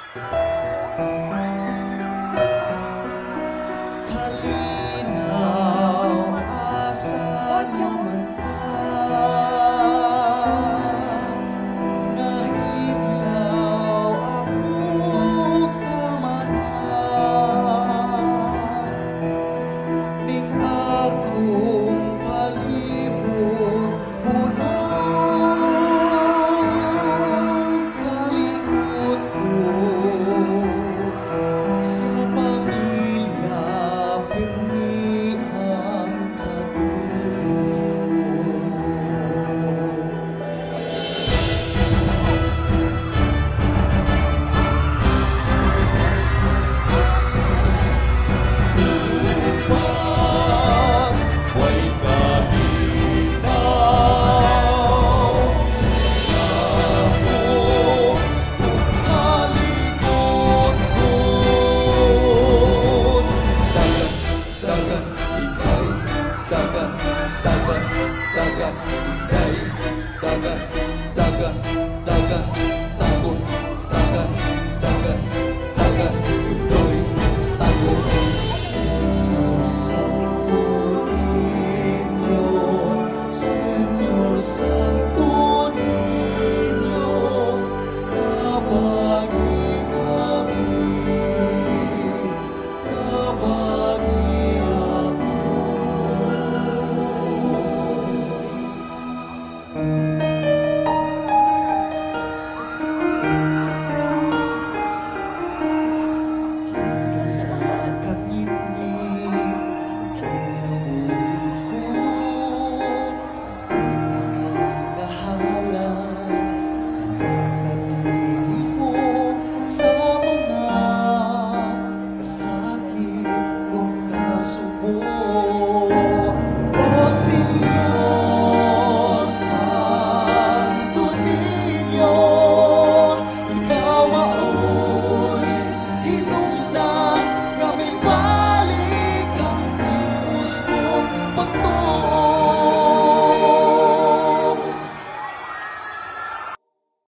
Kalinaw asa naman ka, nahidlaw ako tamanan, ning akong palibot puno kalikot mo. Sa pamilya pirmi ang Pag may kalinaw sa mo kalikot ko, dagat, dagat, ikay, dagat, dagat, dagat, ikay, dagat, dagat, dagat.